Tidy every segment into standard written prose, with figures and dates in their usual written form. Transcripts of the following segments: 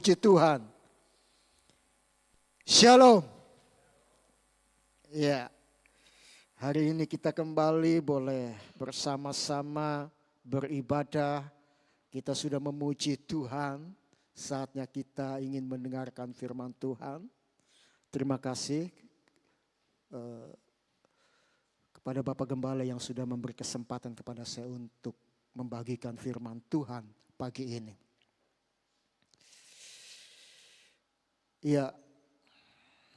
Puji Tuhan. Shalom. Ya, hari ini kita kembali boleh bersama-sama beribadah. Kita sudah memuji Tuhan. Saatnya kita ingin mendengarkan firman Tuhan. Terima kasih kepada Bapak Gembala yang sudah memberi kesempatan kepada saya untuk membagikan firman Tuhan pagi ini. Ya,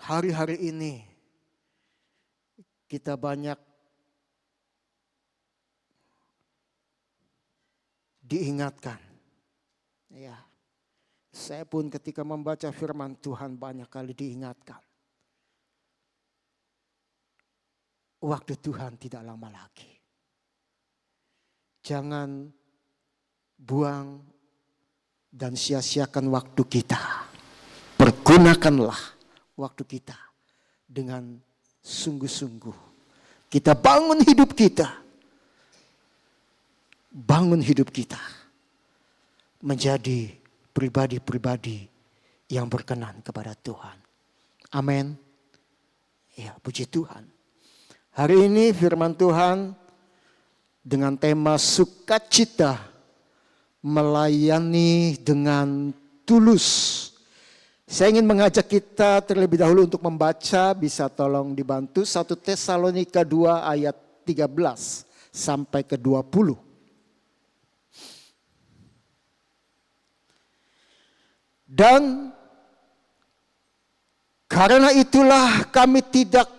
hari-hari ini kita banyak diingatkan. Ya, saya pun ketika membaca firman Tuhan banyak kali diingatkan. Waktu Tuhan tidak lama lagi. Jangan buang dan sia-siakan waktu kita. Pergunakanlah waktu kita dengan sungguh-sungguh. Kita bangun hidup kita. Bangun hidup kita menjadi pribadi-pribadi yang berkenan kepada Tuhan. Amin. Ya, puji Tuhan. Hari ini firman Tuhan dengan tema sukacita melayani dengan tulus. Saya ingin mengajak kita terlebih dahulu untuk membaca, bisa tolong dibantu 1 Tesalonika 2 ayat 13 sampai ke 20. Dan karena itulah kami tidak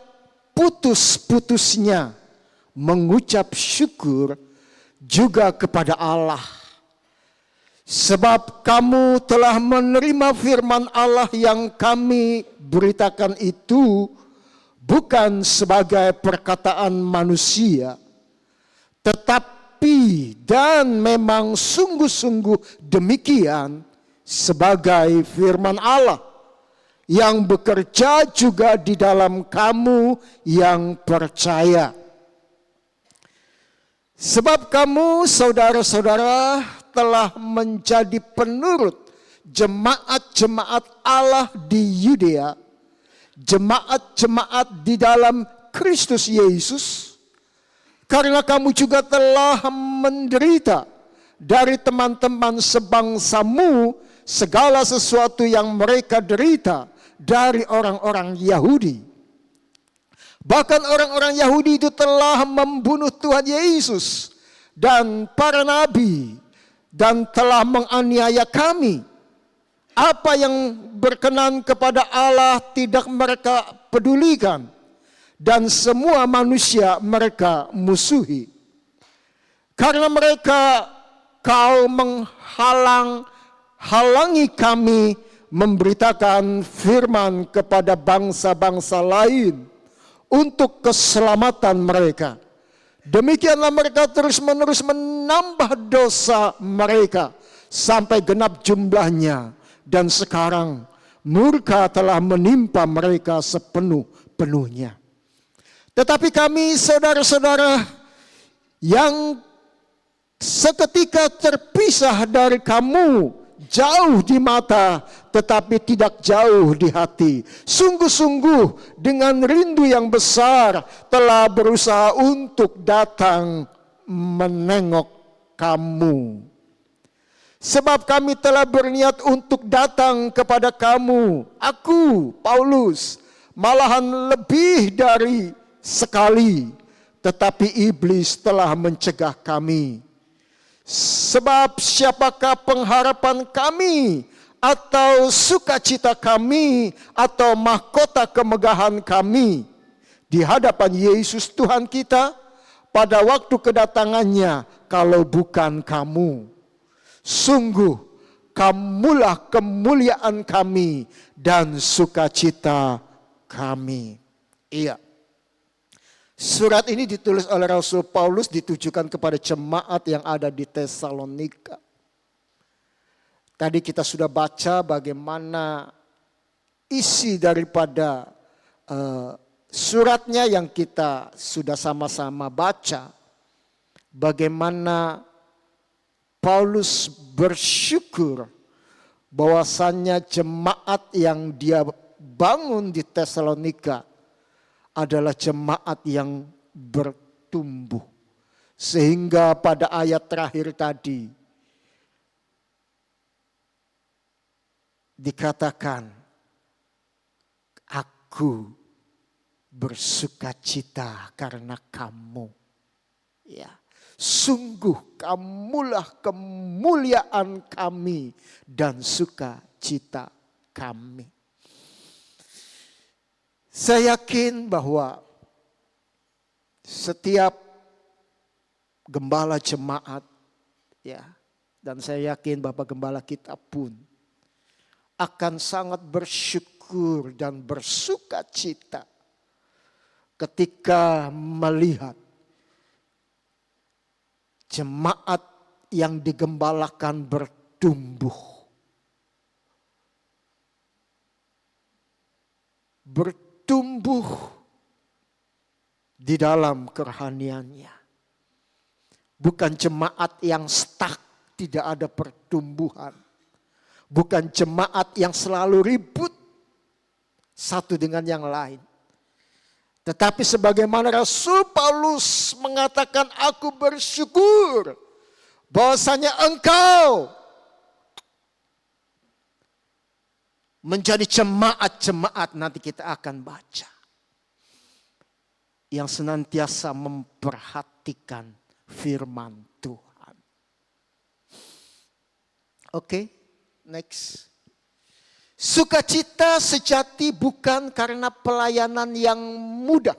putus-putusnya mengucap syukur juga kepada Allah. Sebab kamu telah menerima firman Allah yang kami beritakan itu bukan sebagai perkataan manusia, tetapi dan memang sungguh-sungguh demikian sebagai firman Allah yang bekerja juga di dalam kamu yang percaya. Sebab kamu saudara-saudara telah menjadi penurut jemaat-jemaat Allah di Yudea, jemaat-jemaat di dalam Kristus Yesus, karena kamu juga telah menderita dari teman-teman sebangsamu segala sesuatu yang mereka derita dari orang-orang Yahudi. Bahkan orang-orang Yahudi itu telah membunuh Tuhan Yesus dan para nabi dan telah menganiaya kami. Apa yang berkenan kepada Allah tidak mereka pedulikan. Dan semua manusia mereka musuhi. Karena mereka kau menghalangi kami memberitakan firman kepada bangsa-bangsa lain untuk keselamatan mereka. Demikianlah mereka terus-menerus menambah dosa mereka sampai genap jumlahnya. Dan sekarang murka telah menimpa mereka sepenuh-penuhnya. Tetapi kami saudara-saudara yang seketika terpisah dari kamu, jauh di mata tetapi tidak jauh di hati, sungguh-sungguh dengan rindu yang besar telah berusaha untuk datang menengok kamu. Sebab kami telah berniat untuk datang kepada kamu, aku Paulus, malahan lebih dari sekali, tetapi iblis telah mencegah kami. Sebab siapakah pengharapan kami atau sukacita kami atau mahkota kemegahan kami di hadapan Yesus Tuhan kita pada waktu kedatangannya kalau bukan kamu. Sungguh kamulah kemuliaan kami dan sukacita kami. Iya. Surat ini ditulis oleh Rasul Paulus ditujukan kepada jemaat yang ada di Tesalonika. Tadi kita sudah baca bagaimana isi daripada suratnya yang kita sudah sama-sama baca. Bagaimana Paulus bersyukur bahwasannya jemaat yang dia bangun di Tesalonika adalah jemaat yang bertumbuh. Sehingga pada ayat terakhir tadi dikatakan, aku bersukacita karena kamu. Ya, sungguh kamulah kemuliaan kami dan sukacita kami. Saya yakin bahwa setiap gembala jemaat, ya, dan saya yakin Bapak Gembala kita pun akan sangat bersyukur dan bersukacita ketika melihat jemaat yang digembalakan bertumbuh. Bertumbuh di dalam kerohaniannya. Bukan jemaat yang stuck, tidak ada pertumbuhan. Bukan jemaat yang selalu ribut satu dengan yang lain. Tetapi sebagaimana Rasul Paulus mengatakan, aku bersyukur bahwasanya engkau menjadi jemaat-jemaat, nanti kita akan baca, yang senantiasa memperhatikan firman Tuhan. Oke, next. Sukacita sejati bukan karena pelayanan yang mudah,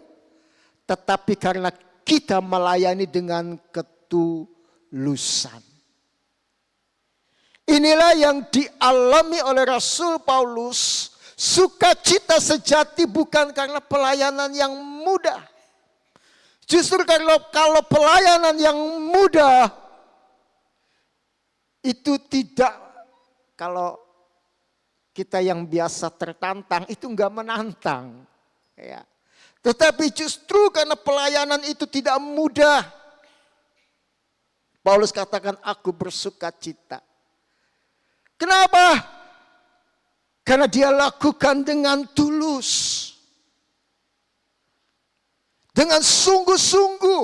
tetapi karena kita melayani dengan ketulusan. Inilah yang dialami oleh Rasul Paulus. Sukacita sejati bukan karena pelayanan yang mudah. Justru kalau pelayanan yang mudah itu tidak, kalau kita yang biasa tertantang itu enggak menantang. Ya. Tetapi justru karena pelayanan itu tidak mudah, Paulus katakan aku bersukacita. Kenapa? Karena dia lakukan dengan tulus. Dengan sungguh-sungguh.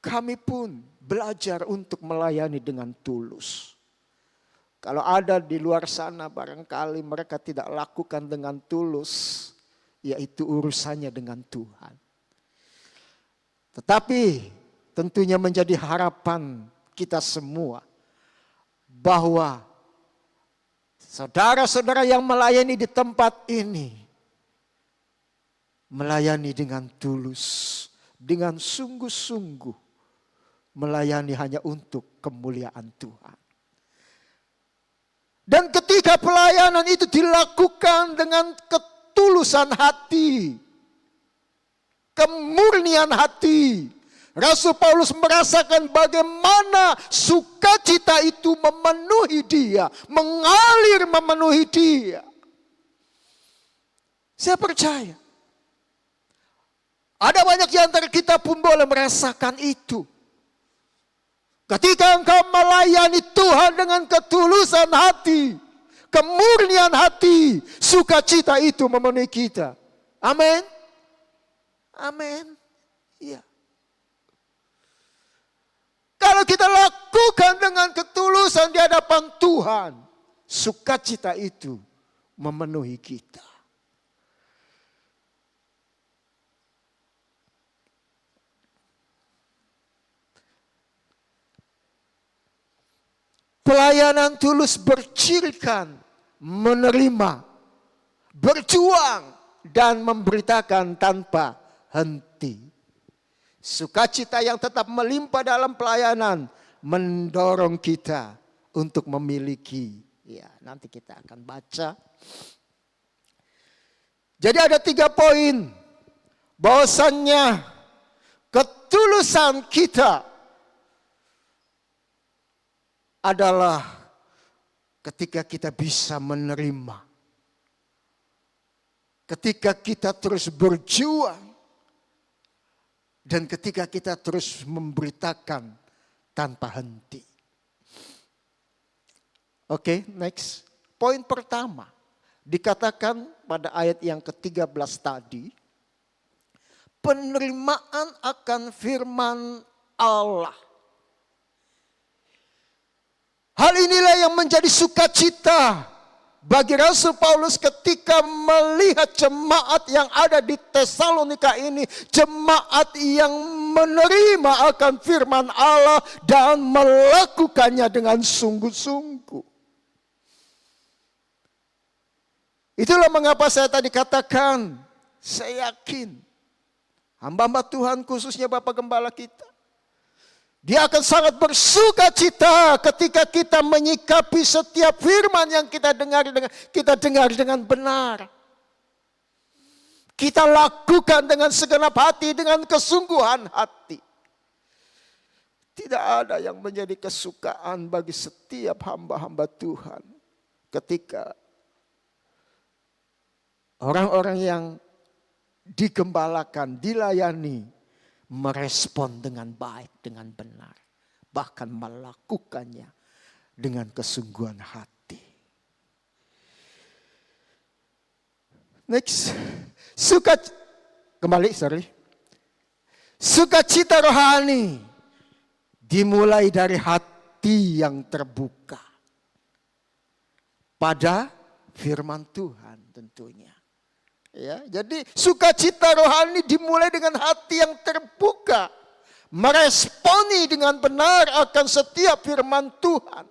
Kami pun belajar untuk melayani dengan tulus. Kalau ada di luar sana barangkali mereka tidak lakukan dengan tulus, yaitu urusannya dengan Tuhan. Tetapi tentunya menjadi harapan kita semua bahwa saudara-saudara yang melayani di tempat ini melayani dengan tulus, dengan sungguh-sungguh, melayani hanya untuk kemuliaan Tuhan. Dan ketika pelayanan itu dilakukan dengan ketulusan hati, kemurnian hati, Rasul Paulus merasakan bagaimana sukacita itu memenuhi dia, mengalir memenuhi dia. Saya percaya ada banyak di antara kita pun boleh merasakan itu. Ketika engkau melayani Tuhan dengan ketulusan hati, kemurnian hati, sukacita itu memenuhi kita. Amin. Amin. Iya. Kalau kita lakukan dengan ketulusan di hadapan Tuhan, sukacita itu memenuhi kita. Pelayanan tulus bercirikan menerima, berjuang, dan memberitakan tanpa henti. Sukacita yang tetap melimpah dalam pelayanan mendorong kita untuk memiliki. Ya, nanti kita akan baca. Jadi ada 3 poin. Bahwasannya ketulusan kita adalah ketika kita bisa menerima. Ketika kita terus berjuang. Dan ketika kita terus memberitakan tanpa henti. Oke, next. Poin pertama, dikatakan pada ayat yang ke-13 tadi, penerimaan akan firman Allah. Hal inilah yang menjadi sukacita bagi Rasul Paulus ketika melihat jemaat yang ada di Tesalonika ini, jemaat yang menerima akan firman Allah dan melakukannya dengan sungguh-sungguh. Itulah mengapa saya tadi katakan, saya yakin hamba-hamba Tuhan khususnya Bapak Gembala kita, dia akan sangat bersuka cita ketika kita menyikapi setiap firman yang kita dengar dengan benar. Kita lakukan dengan segenap hati, dengan kesungguhan hati. Tidak ada yang menjadi kesukaan bagi setiap hamba-hamba Tuhan ketika orang-orang yang digembalakan, dilayani, merespon dengan baik, dengan benar. Bahkan melakukannya dengan kesungguhan hati. Next. Sukacita rohani dimulai dari hati yang terbuka pada firman Tuhan tentunya. Ya, jadi sukacita rohani dimulai dengan hati yang terbuka, meresponi dengan benar akan setiap firman Tuhan,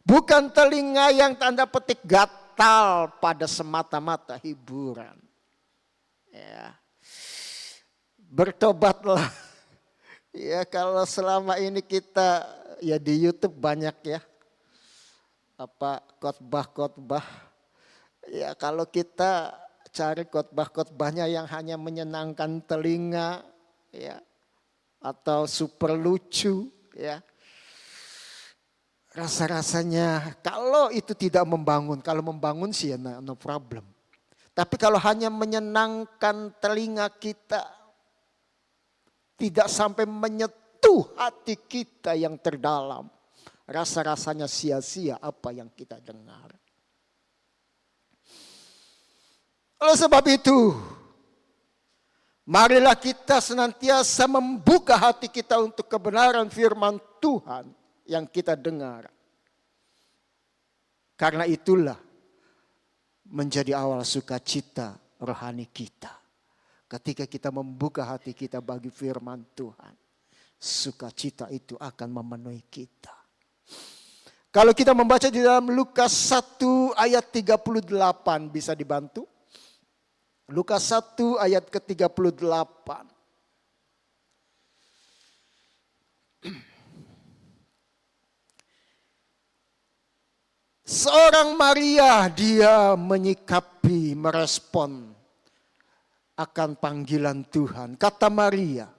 bukan telinga yang tanda petik gatal pada semata-mata hiburan. Ya, bertobatlah. Ya, kalau selama ini kita ya di YouTube banyak ya khotbah-khotbah. Ya, kalau kita cari khotbah-khotbahnya yang hanya menyenangkan telinga, ya, atau super lucu, ya. Rasa-rasanya kalau itu tidak membangun, kalau membangun sih ya no problem. Tapi kalau hanya menyenangkan telinga kita, tidak sampai menyentuh hati kita yang terdalam, rasa-rasanya sia-sia apa yang kita dengar. Oleh sebab itu, marilah kita senantiasa membuka hati kita untuk kebenaran firman Tuhan yang kita dengar. Karena itulah menjadi awal sukacita rohani kita. Ketika kita membuka hati kita bagi firman Tuhan, sukacita itu akan memenuhi kita. Kalau kita membaca di dalam Lukas 1 ayat 38 bisa dibantu. Lukas 1 ayat ke-38. Seorang Maria, dia menyikapi, merespon akan panggilan Tuhan. Kata Maria,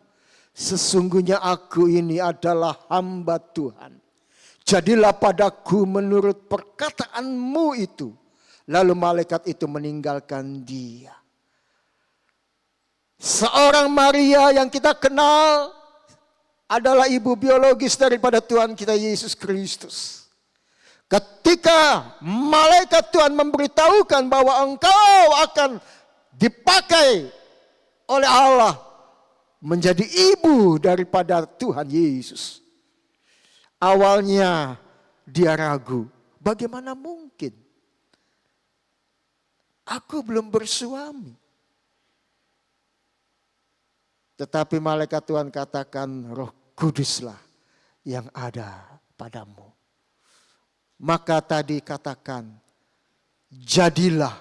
sesungguhnya aku ini adalah hamba Tuhan. Jadilah padaku menurut perkataanmu itu. Lalu malaikat itu meninggalkan dia. Seorang Maria yang kita kenal adalah ibu biologis daripada Tuhan kita Yesus Kristus. Ketika malaikat Tuhan memberitahukan bahwa engkau akan dipakai oleh Allah menjadi ibu daripada Tuhan Yesus. Awalnya dia ragu, bagaimana mungkin? Aku belum bersuami. Tetapi malaikat Tuhan katakan, Roh Kuduslah yang ada padamu. Maka tadi katakan, jadilah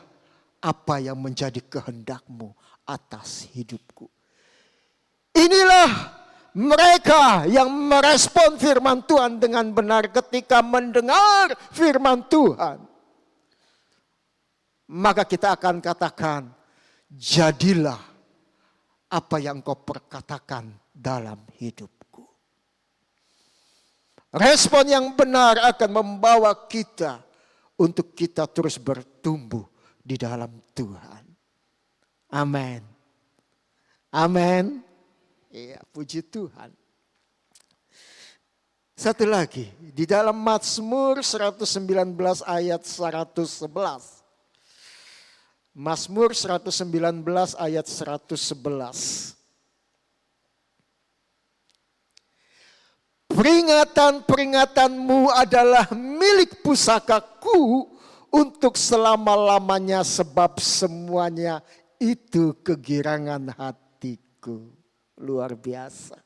apa yang menjadi kehendakmu atas hidupku. Inilah mereka yang merespon firman Tuhan dengan benar ketika mendengar firman Tuhan. Maka kita akan katakan, jadilah apa yang kau perkatakan dalam hidupku. Respon yang benar akan membawa kita untuk kita terus bertumbuh di dalam Tuhan. Amin. Amin. Ya, puji Tuhan. Satu lagi, di dalam Mazmur 119 ayat 111. Mazmur 119 ayat 111. Peringatan-peringatanmu adalah milik pusakaku untuk selama-lamanya, sebab semuanya itu kegirangan hatiku. Luar biasa.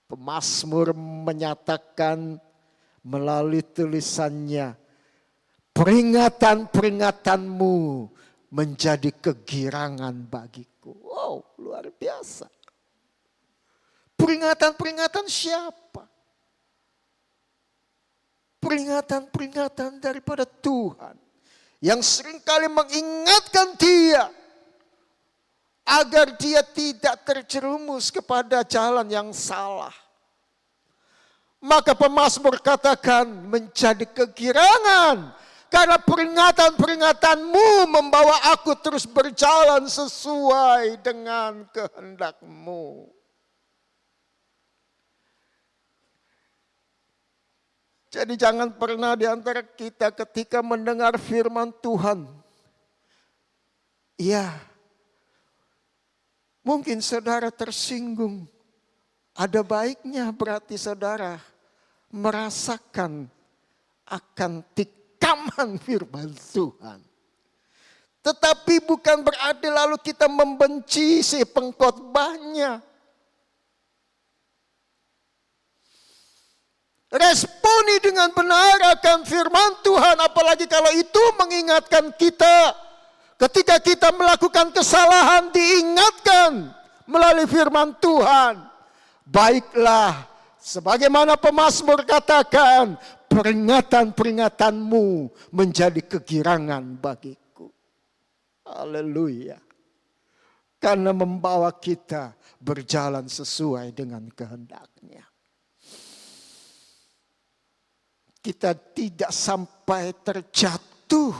Pemazmur menyatakan melalui tulisannya, peringatan-peringatanmu menjadi kegirangan bagiku. Wow, luar biasa. Peringatan-peringatan siapa? Peringatan-peringatan daripada Tuhan yang seringkali mengingatkan dia agar dia tidak terjerumus kepada jalan yang salah. Maka pemazmur katakan menjadi kegirangan karena peringatan-peringatanmu membawa aku terus berjalan sesuai dengan kehendak-Mu. Jadi jangan pernah di antara kita ketika mendengar firman Tuhan, ya, mungkin saudara tersinggung. Ada baiknya berarti saudara merasakan akan tikaman firman Tuhan. Tetapi bukan berarti lalu kita membenci si pengkhotbahnya. Responi dengan benar akan firman Tuhan, apalagi kalau itu mengingatkan kita. Ketika kita melakukan kesalahan diingatkan melalui firman Tuhan. Baiklah, sebagaimana pemazmur katakan, peringatan-peringatanmu menjadi kegirangan bagiku. Haleluya. Karena membawa kita berjalan sesuai dengan kehendak-Nya. Kita tidak sampai terjatuh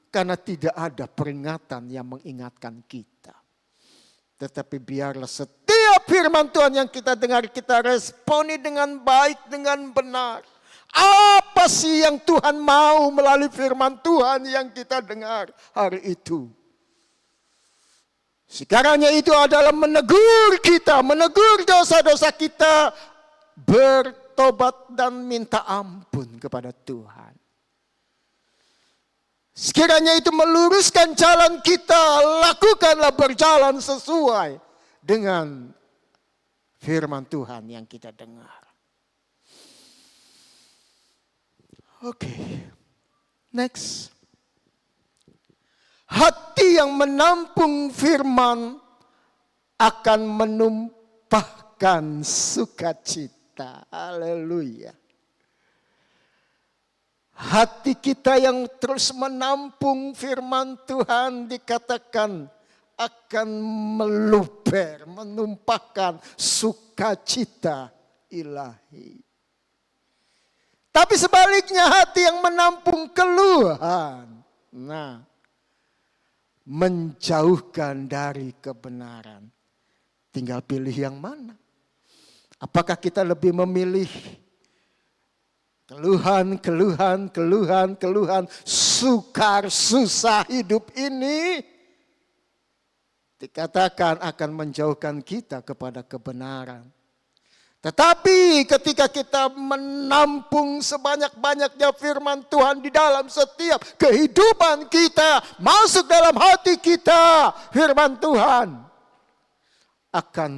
karena tidak ada peringatan yang mengingatkan kita. Tetapi biarlah setiap firman Tuhan yang kita dengar, kita responi dengan baik, dengan benar. Apa sih yang Tuhan mau melalui firman Tuhan yang kita dengar hari itu? Sekarangnya itu adalah menegur kita, menegur dosa-dosa kita, bertobat dan minta ampun kepada Tuhan. Sekiranya itu meluruskan jalan kita, lakukanlah berjalan sesuai dengan firman Tuhan yang kita dengar. Oke, next. Hati yang menampung firman akan menumpahkan sukacita. Haleluya. Hati kita yang terus menampung firman Tuhan dikatakan akan meluber, menumpahkan sukacita ilahi. Tapi sebaliknya hati yang menampung keluhan, nah, menjauhkan dari kebenaran. Tinggal pilih yang mana. Apakah kita lebih memilih keluhan, sukar susah hidup ini, dikatakan akan menjauhkan kita kepada kebenaran. Tetapi ketika kita menampung sebanyak-banyaknya firman Tuhan di dalam setiap kehidupan kita, masuk dalam hati kita, firman Tuhan akan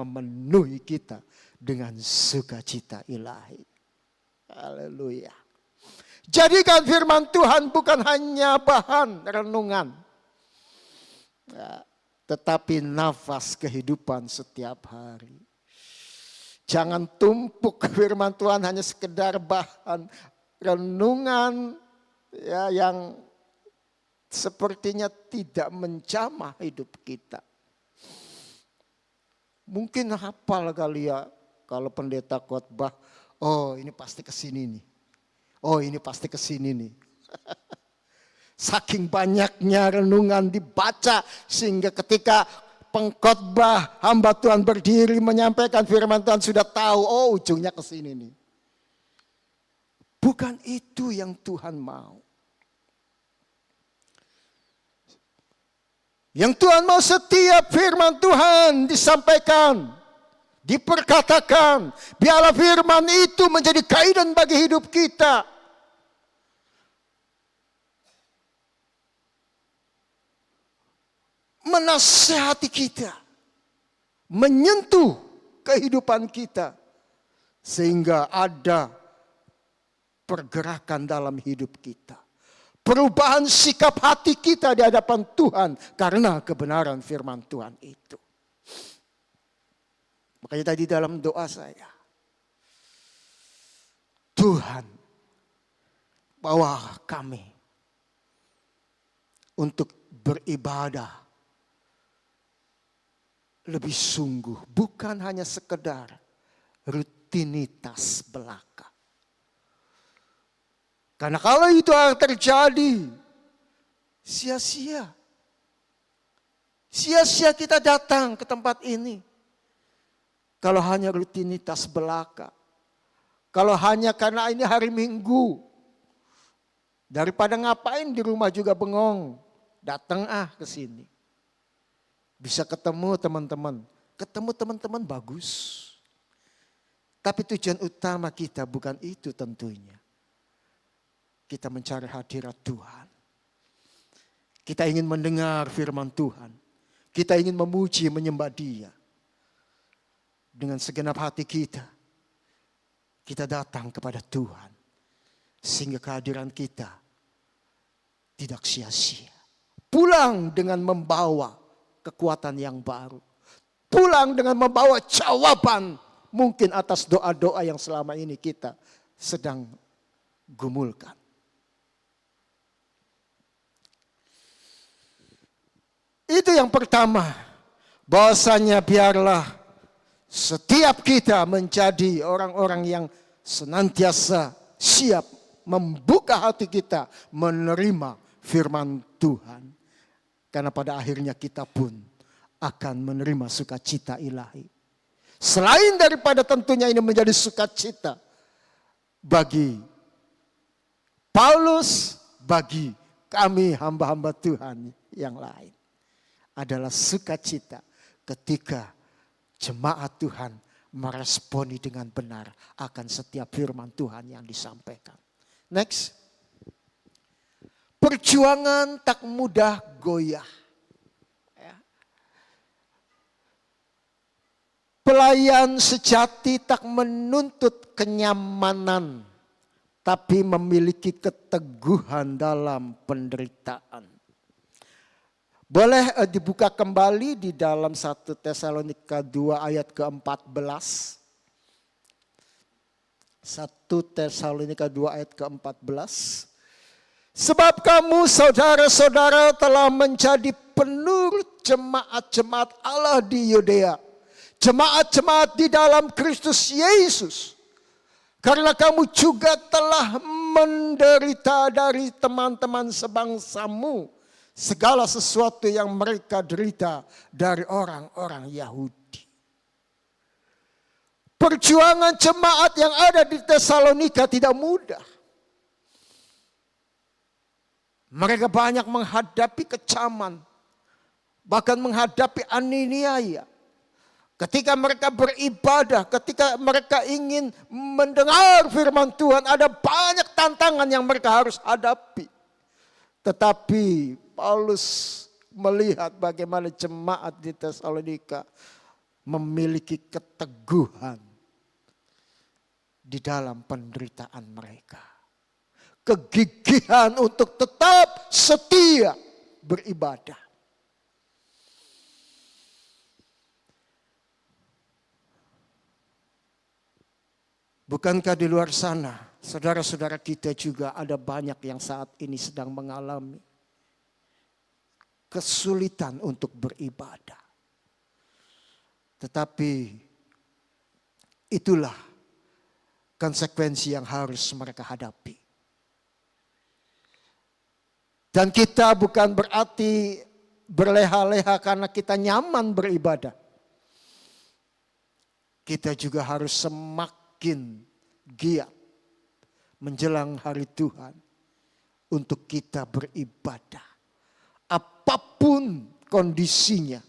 memenuhi kita dengan sukacita ilahi. Haleluya. Jadikan firman Tuhan bukan hanya bahan renungan, tetapi nafas kehidupan setiap hari. Jangan tumpuk firman Tuhan hanya sekedar bahan renungan ya, yang sepertinya tidak menjamah hidup kita. Mungkin hafal kali ya kalau pendeta khotbah, oh ini pasti kesini nih. Oh ini pasti kesini nih. Saking banyaknya renungan dibaca sehingga ketika pengkhotbah hamba Tuhan berdiri menyampaikan firman Tuhan sudah tahu, oh ujungnya ke sini nih. Bukan itu yang Tuhan mau. Yang Tuhan mau setiap firman Tuhan disampaikan, diperkatakan. Biarlah firman itu menjadi kaidan bagi hidup kita. Menasihati kita, menyentuh kehidupan kita, sehingga ada pergerakan dalam hidup kita. Perubahan sikap hati kita di hadapan Tuhan karena kebenaran firman Tuhan itu. Makanya tadi dalam doa saya, Tuhan bawa kami untuk beribadah lebih sungguh, bukan hanya sekedar rutinitas belaka. Karena kalau itu terjadi, sia-sia. Sia-sia kita datang ke tempat ini. Kalau hanya rutinitas belaka. Kalau hanya karena ini hari Minggu. Daripada ngapain di rumah juga bengong. Datang ke sini. Bisa ketemu teman-teman. Ketemu teman-teman bagus. Tapi tujuan utama kita bukan itu tentunya. Kita mencari hadirat Tuhan. Kita ingin mendengar firman Tuhan. Kita ingin memuji, menyembah Dia. Dengan segenap hati kita. Kita datang kepada Tuhan. Sehingga kehadiran kita tidak sia-sia. Pulang dengan membawa kekuatan yang baru. Pulang dengan membawa jawaban mungkin atas doa-doa yang selama ini kita sedang gumulkan. Itu yang pertama. Bahwasanya biarlah setiap kita menjadi orang-orang yang senantiasa siap membuka hati kita menerima firman Tuhan. Karena pada akhirnya kita pun akan menerima sukacita ilahi. Selain daripada tentunya ini menjadi sukacita bagi Paulus, bagi kami hamba-hamba Tuhan yang lain. Adalah sukacita ketika jemaat Tuhan meresponi dengan benar akan setiap firman Tuhan yang disampaikan. Next. Perjuangan tak mudah goyah. Pelayan sejati tak menuntut kenyamanan, tapi memiliki keteguhan dalam penderitaan. Boleh dibuka kembali di dalam 1 Tesalonika 2 ayat ke-14. 1 Tesalonika 2 ayat ke-14. Sebab kamu saudara-saudara telah menjadi penurut jemaat-jemaat Allah di Yudea. Jemaat-jemaat di dalam Kristus Yesus. Karena kamu juga telah menderita dari teman-teman sebangsamu. Segala sesuatu yang mereka derita dari orang-orang Yahudi. Perjuangan jemaat yang ada di Tesalonika tidak mudah. Mereka banyak menghadapi kecaman. Bahkan menghadapi aniaya. Ketika mereka beribadah, ketika mereka ingin mendengar firman Tuhan, ada banyak tantangan yang mereka harus hadapi. Tetapi Paulus melihat bagaimana jemaat di Tesalonika memiliki keteguhan di dalam penderitaan mereka. Kegigihan untuk tetap setia beribadah. Bukankah di luar sana, saudara-saudara kita juga ada banyak yang saat ini sedang mengalami kesulitan untuk beribadah. Tetapi itulah konsekuensi yang harus mereka hadapi. Dan kita bukan berarti berleha-leha karena kita nyaman beribadah. Kita juga harus semakin giat menjelang hari Tuhan untuk kita beribadah. Apapun kondisinya,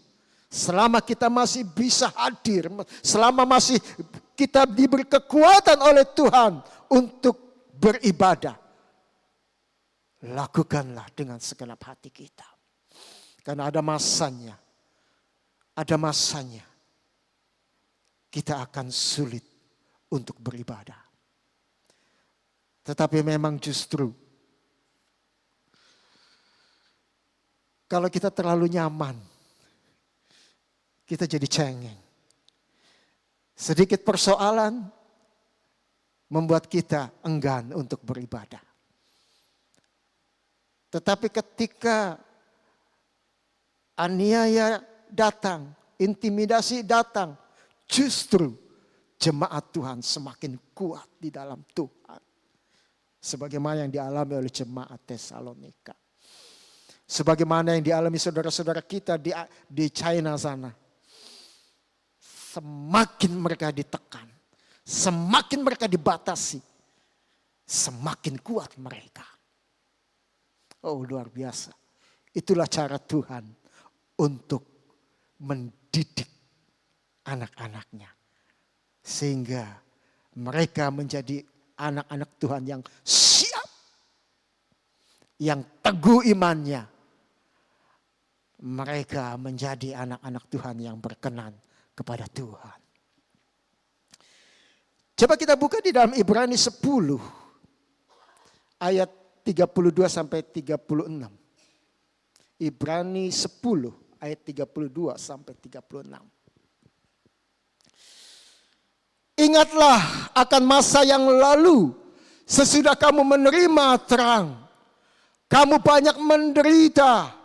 selama kita masih bisa hadir, selama masih kita diberi kekuatan oleh Tuhan untuk beribadah, lakukanlah dengan segenap hati kita. Karena ada masanya kita akan sulit untuk beribadah. Tetapi memang justru kalau kita terlalu nyaman, kita jadi cengeng. Sedikit persoalan membuat kita enggan untuk beribadah. Tetapi ketika aniaya datang, intimidasi datang, justru jemaat Tuhan semakin kuat di dalam Tuhan. Sebagaimana yang dialami oleh jemaat Tesalonika. Sebagaimana yang dialami saudara-saudara kita di China sana. Semakin mereka ditekan, semakin mereka dibatasi, semakin kuat mereka. Oh, luar biasa. Itulah cara Tuhan untuk mendidik anak-anaknya. Sehingga mereka menjadi anak-anak Tuhan yang siap. Yang teguh imannya. Mereka menjadi anak-anak Tuhan yang berkenan kepada Tuhan. Coba kita buka di dalam Ibrani 10 ayat 32 sampai 36. Ibrani 10 ayat 32 sampai 36. Ingatlah akan masa yang lalu, sesudah kamu menerima terang, kamu banyak menderita.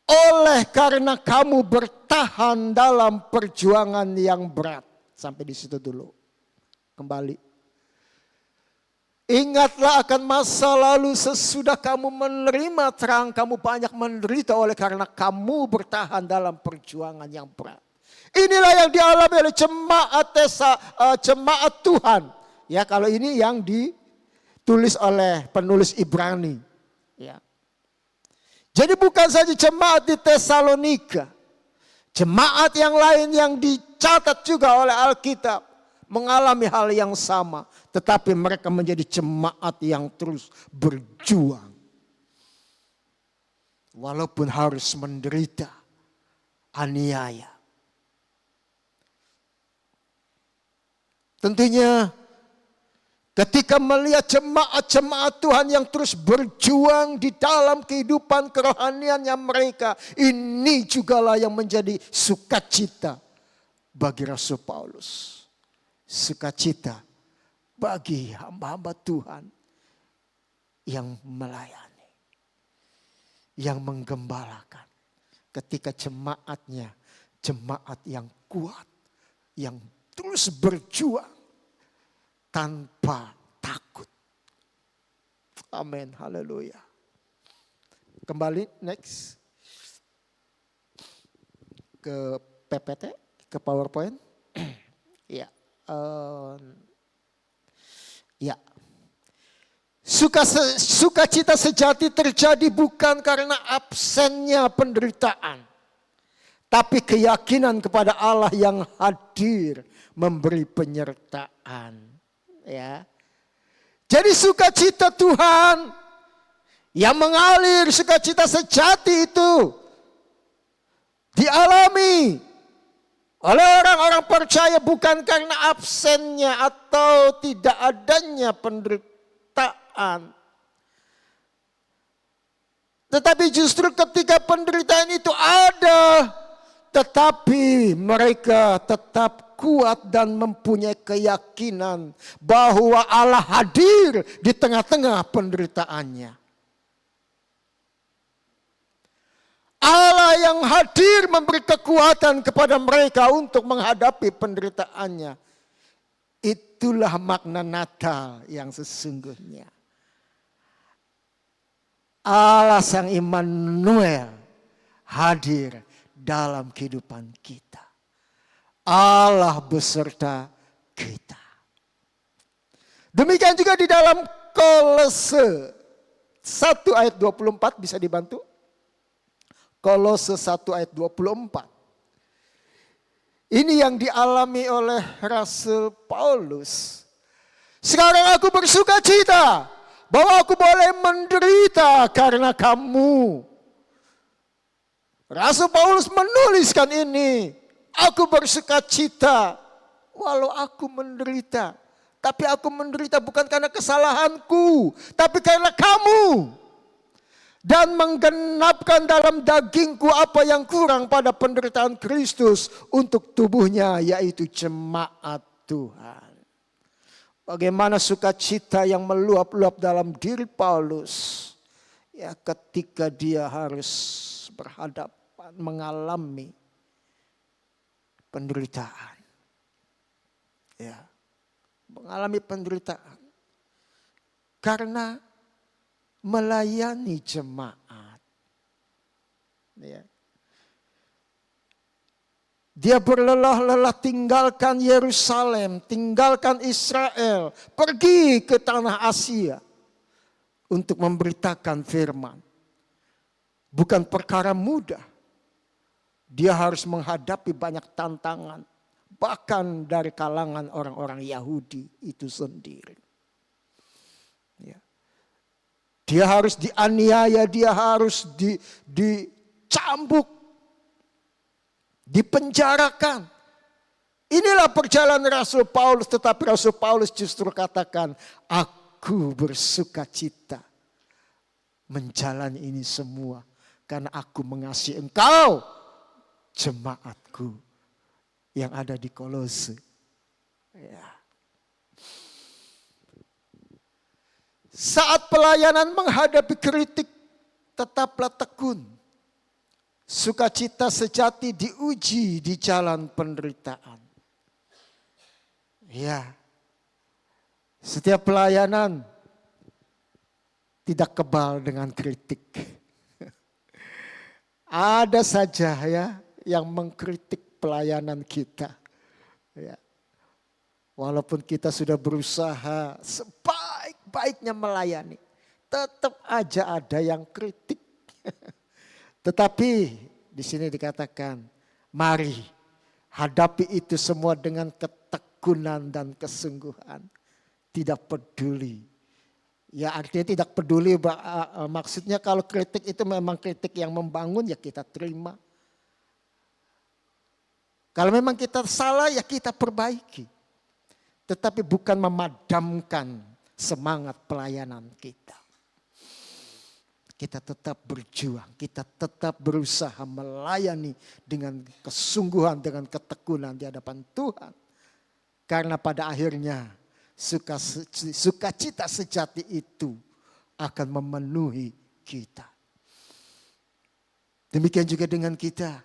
Oleh karena kamu bertahan dalam perjuangan yang berat. Sampai di situ dulu. Kembali. Ingatlah akan masa lalu sesudah kamu menerima terang, kamu banyak menderita oleh karena kamu bertahan dalam perjuangan yang berat. Inilah yang dialami oleh jemaat Tuhan. Ya, kalau ini yang ditulis oleh penulis Ibrani. Ya. Jadi bukan saja jemaat di Tesalonika. Jemaat yang lain yang dicatat juga oleh Alkitab mengalami hal yang sama. Tetapi mereka menjadi jemaat yang terus berjuang. Walaupun harus menderita aniaya. Tentunya ketika melihat jemaat-jemaat Tuhan yang terus berjuang di dalam kehidupan kerohaniannya mereka. Ini jugalah yang menjadi sukacita bagi Rasul Paulus. Sukacita bagi hamba-hamba Tuhan yang melayani. Yang menggembalakan. Ketika jemaatnya, jemaat yang kuat. Yang terus berjuang. Tanpa takut. Amin. Haleluya. Kembali next. Ke PPT. Ke PowerPoint. Ya. Ya. Sukacita sejati terjadi bukan karena absennya penderitaan. Tapi keyakinan kepada Allah yang hadir memberi penyertaan. Ya. Jadi sukacita Tuhan yang mengalir, sukacita sejati itu dialami oleh orang-orang percaya bukan karena absennya atau tidak adanya penderitaan. Tetapi justru ketika penderitaan itu ada, tetapi mereka tetap kuat dan mempunyai keyakinan bahwa Allah hadir di tengah-tengah penderitaannya. Allah yang hadir memberi kekuatan kepada mereka untuk menghadapi penderitaannya. Itulah makna Natal yang sesungguhnya. Allah Sang Immanuel hadir dalam kehidupan kita. Allah beserta kita. Demikian juga di dalam Kolose 1 ayat 24, bisa dibantu? Kolose 1 ayat 24. Ini yang dialami oleh Rasul Paulus. Sekarang aku bersuka cita bahwa aku boleh menderita karena kamu. Rasul Paulus menuliskan ini. Aku bersuka cita walau aku menderita. Tapi aku menderita bukan karena kesalahanku, tapi karena kamu. Dan menggenapkan dalam dagingku apa yang kurang pada penderitaan Kristus untuk tubuhnya, yaitu jemaat Tuhan. Bagaimana sukacita yang meluap-luap dalam diri Paulus, ya, ketika dia harus berhadapan mengalami penderitaan. Ya, mengalami penderitaan karena melayani jemaat. Ya. Dia berlelah-lelah tinggalkan Yerusalem, tinggalkan Israel, pergi ke tanah Asia untuk memberitakan firman. Bukan perkara mudah. Dia harus menghadapi banyak tantangan, bahkan dari kalangan orang-orang Yahudi itu sendiri. Ya. Dia harus dianiaya, dia harus dicambuk, dipenjarakan. Inilah perjalanan Rasul Paulus, tetapi Rasul Paulus justru katakan, aku bersuka cita menjalani ini semua karena aku mengasihi engkau, jemaatku yang ada di Kolose. Ya. Saat pelayanan menghadapi kritik, tetaplah tekun. Sukacita sejati diuji di jalan penderitaan. Ya, setiap pelayanan tidak kebal dengan kritik. Ada saja ya yang mengkritik pelayanan kita. Ya. Walaupun kita sudah berusaha sebaik-baiknya melayani, tetap aja ada yang kritik. Tetapi di sini dikatakan, mari hadapi itu semua dengan ketekunan dan kesungguhan. Tidak peduli. Ya artinya tidak peduli, maksudnya kalau kritik itu memang kritik yang membangun, ya kita terima. Kalau memang kita salah, ya kita perbaiki. Tetapi bukan memadamkan semangat pelayanan kita. Kita tetap berjuang, kita tetap berusaha melayani dengan kesungguhan, dengan ketekunan di hadapan Tuhan. Karena pada akhirnya sukacita sejati itu akan memenuhi kita. Demikian juga dengan kita.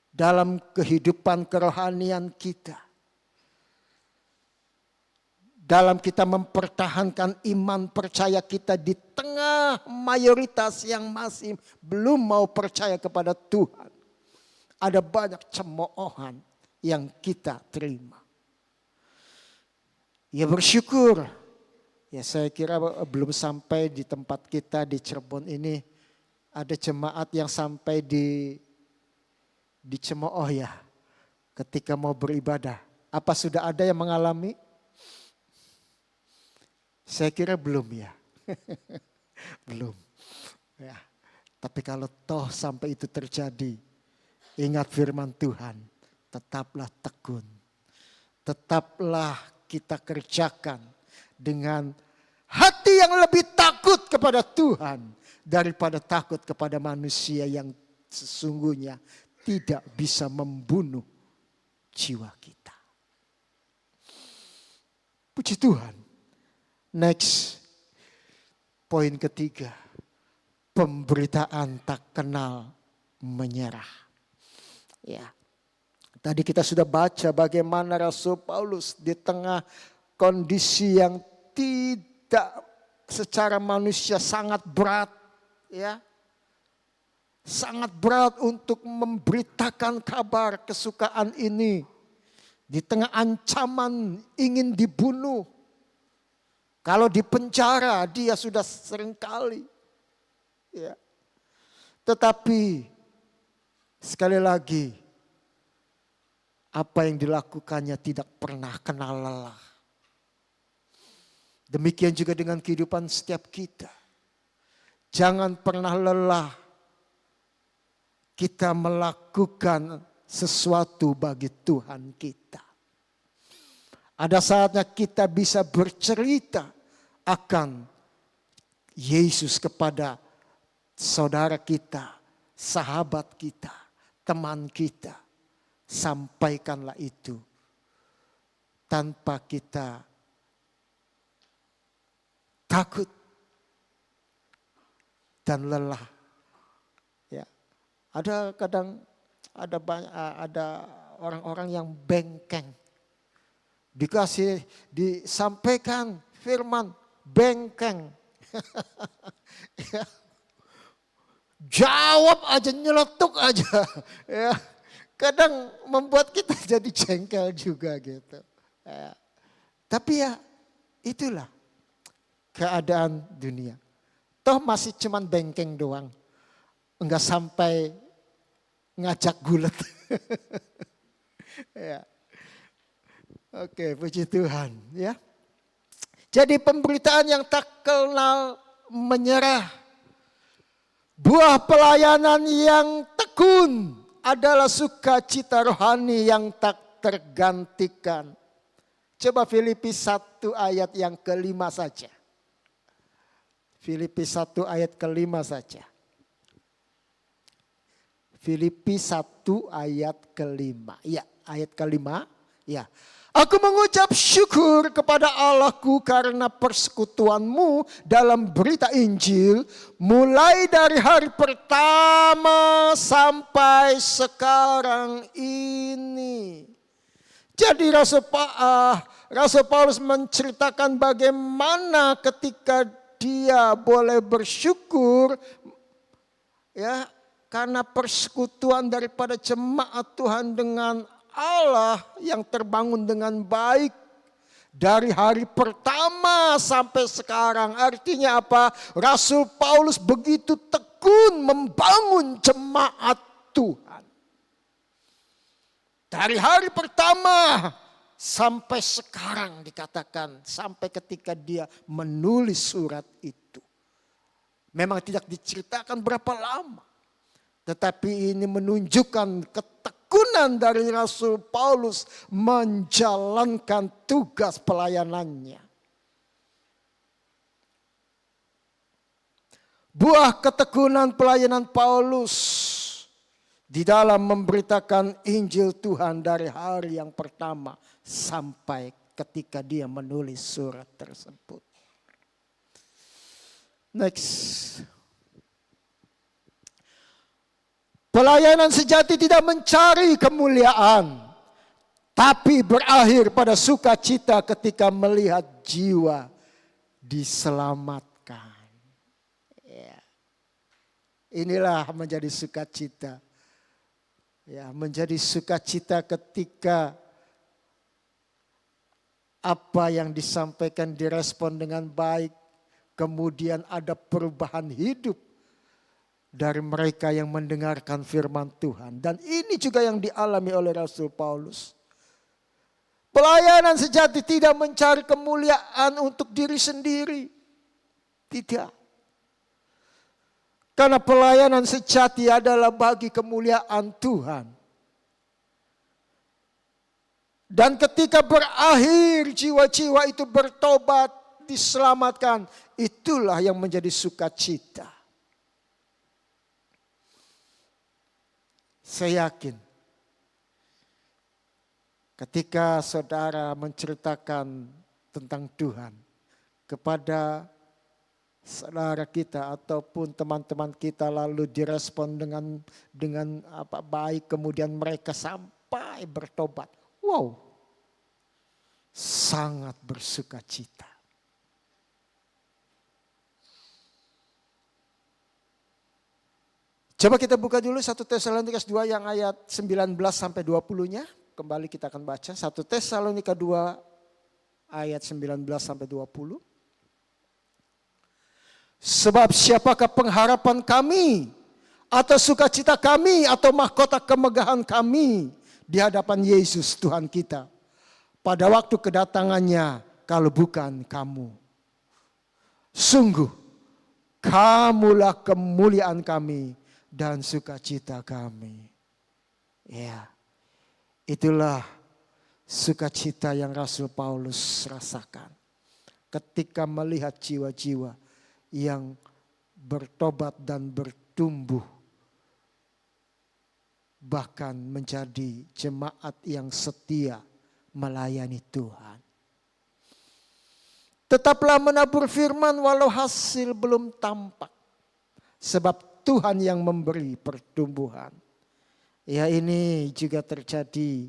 Dalam kehidupan kerohanian kita. Dalam kita mempertahankan iman percaya kita di tengah mayoritas yang masih belum mau percaya kepada Tuhan. Ada banyak cemoohan yang kita terima. Ya bersyukur. Ya saya kira belum sampai di tempat kita di Cirebon ini. Ada jemaat yang sampai dicemooh ya. Ketika mau beribadah. Apa sudah ada yang mengalami? Saya kira belum ya. Belum. Ya. Tapi kalau toh sampai itu terjadi, ingat firman Tuhan, tetaplah tekun. Tetaplah kita kerjakan dengan hati yang lebih takut kepada Tuhan daripada takut kepada manusia yang sesungguhnya tidak bisa membunuh jiwa kita. Puji Tuhan. Next, poin ketiga, pemberitaan tak kenal menyerah. Ya, tadi kita sudah baca bagaimana Rasul Paulus di tengah kondisi yang tidak secara manusia sangat berat, ya, sangat berat untuk memberitakan kabar kesukaan ini di tengah ancaman ingin dibunuh. Kalau di penjara dia sudah seringkali. Ya. Tetapi sekali lagi, apa yang dilakukannya tidak pernah kenal lelah. Demikian juga dengan kehidupan setiap kita. Jangan pernah lelah kita melakukan sesuatu bagi Tuhan kita. Ada saatnya kita bisa bercerita akan Yesus kepada saudara kita, sahabat kita, teman kita. Sampaikanlah itu tanpa kita takut dan lelah. Ya, ada kadang ada orang-orang yang bengkeng. Disampaikan firman bengkeng. Ya. Jawab aja, nyeletuk aja. Ya. Kadang membuat kita jadi jengkel juga gitu. Ya. Tapi ya itulah keadaan dunia. Toh masih cuman bengkeng doang. Enggak sampai ngajak gulet. Ya. Oke, puji Tuhan ya. Jadi pemberitaan yang tak kenal menyerah. Buah pelayanan yang tekun adalah sukacita rohani yang tak tergantikan. Coba Filipi 1 ayat yang kelima saja. Filipi 1 ayat kelima saja. Filipi 1 ayat kelima. Ya, ayat kelima. Ya. Aku mengucap syukur kepada Allahku karena persekutuanmu dalam berita Injil mulai dari hari pertama sampai sekarang ini. Jadi Rasul Paulus menceritakan bagaimana ketika dia boleh bersyukur ya karena persekutuan daripada jemaat Tuhan dengan Allah yang terbangun dengan baik dari hari pertama sampai sekarang. Artinya apa? Rasul Paulus begitu tekun membangun jemaat Tuhan. Dari hari pertama sampai sekarang dikatakan. Sampai ketika dia menulis surat itu. Memang tidak diceritakan berapa lama. Tetapi ini menunjukkan ketekunan dari Rasul Paulus menjalankan tugas pelayanannya. Buah ketekunan pelayanan Paulus di dalam memberitakan Injil Tuhan dari hari yang pertama sampai ketika dia menulis surat tersebut. Next. Pelayanan sejati tidak mencari kemuliaan, tapi berakhir pada sukacita ketika melihat jiwa diselamatkan. Ya. Inilah menjadi sukacita. Ya, menjadi sukacita ketika apa yang disampaikan direspon dengan baik, kemudian ada perubahan hidup dari mereka yang mendengarkan firman Tuhan. Dan ini juga yang dialami oleh Rasul Paulus. Pelayanan sejati tidak mencari kemuliaan untuk diri sendiri. Tidak. Karena pelayanan sejati adalah bagi kemuliaan Tuhan. Dan ketika berakhir jiwa-jiwa itu bertobat, diselamatkan. Itulah yang menjadi sukacita. Saya yakin ketika saudara menceritakan tentang Tuhan kepada saudara kita ataupun teman-teman kita lalu direspon dengan apa baik, kemudian mereka sampai bertobat. Wow, sangat bersukacita. Coba kita buka dulu 1 Tesalonika 2 yang ayat 19 sampai 20-nya. Kembali kita akan baca 1 Tesalonika 2 ayat 19 sampai 20. Sebab siapakah pengharapan kami, atau sukacita kami, atau mahkota kemegahan kami di hadapan Yesus Tuhan kita pada waktu kedatangannya, kalau bukan kamu. Sungguh, kamulah kemuliaan kami dan sukacita kami. Ya, itulah sukacita yang Rasul Paulus rasakan ketika melihat jiwa-jiwa yang bertobat dan bertumbuh, bahkan menjadi jemaat yang setia melayani Tuhan. Tetaplah menabur firman walau hasil belum tampak, sebab Tuhan yang memberi pertumbuhan. Ya, ini juga terjadi,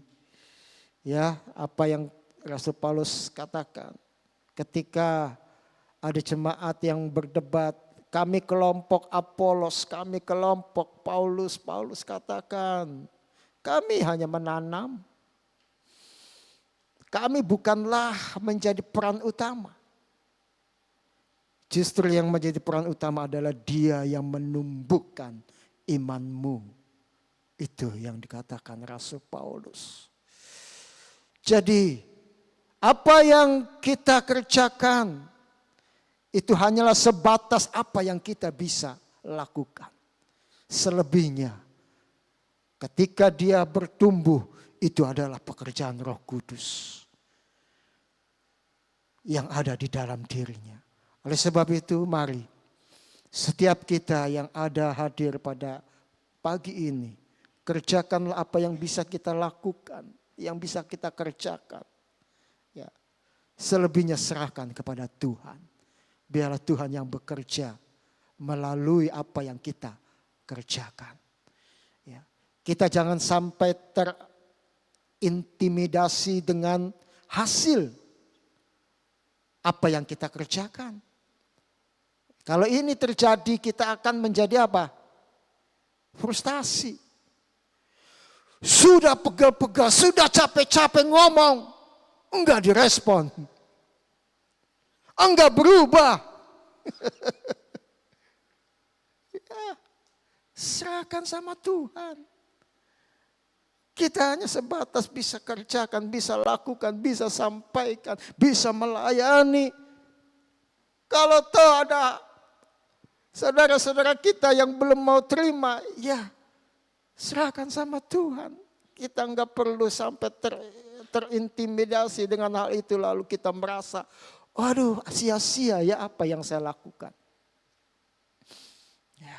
ya, apa yang Rasul Paulus katakan ketika ada jemaat yang berdebat, kami kelompok Apolos, kami kelompok Paulus. Paulus katakan, kami hanya menanam. Kami bukanlah menjadi peran utama. Justru yang menjadi peran utama adalah Dia yang menumbuhkan imanmu. Itu yang dikatakan Rasul Paulus. Jadi apa yang kita kerjakan itu hanyalah sebatas apa yang kita bisa lakukan. Selebihnya ketika dia bertumbuh, itu adalah pekerjaan Roh Kudus yang ada di dalam dirinya. Oleh sebab itu mari setiap kita yang ada hadir pada pagi ini, kerjakanlah apa yang bisa kita lakukan, yang bisa kita kerjakan. Ya, selebihnya serahkan kepada Tuhan. Biarlah Tuhan yang bekerja melalui apa yang kita kerjakan. Ya, kita jangan sampai terintimidasi dengan hasil apa yang kita kerjakan. Kalau ini terjadi, kita akan menjadi apa? Frustasi. Sudah pegal-pegal, sudah capek-capek ngomong, enggak direspon. Enggak berubah. Ya, serahkan sama Tuhan. Kita hanya sebatas bisa kerjakan, bisa lakukan, bisa sampaikan, bisa melayani. Kalau toh ada saudara-saudara kita yang belum mau terima, ya serahkan sama Tuhan. Kita enggak perlu sampai terintimidasi dengan hal itu lalu kita merasa, waduh, sia-sia ya apa yang saya lakukan. Ya.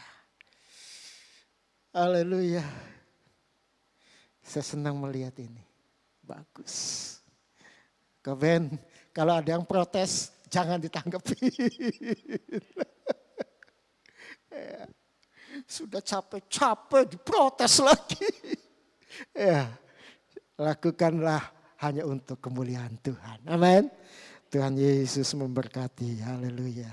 Haleluya. Saya senang melihat ini. Bagus. Keben, kalau ada yang protes, jangan ditanggapi. Ya. Sudah capek-capek diprotes lagi. Ya. Lakukanlah hanya untuk kemuliaan Tuhan. Amin. Tuhan Yesus memberkati. Haleluya.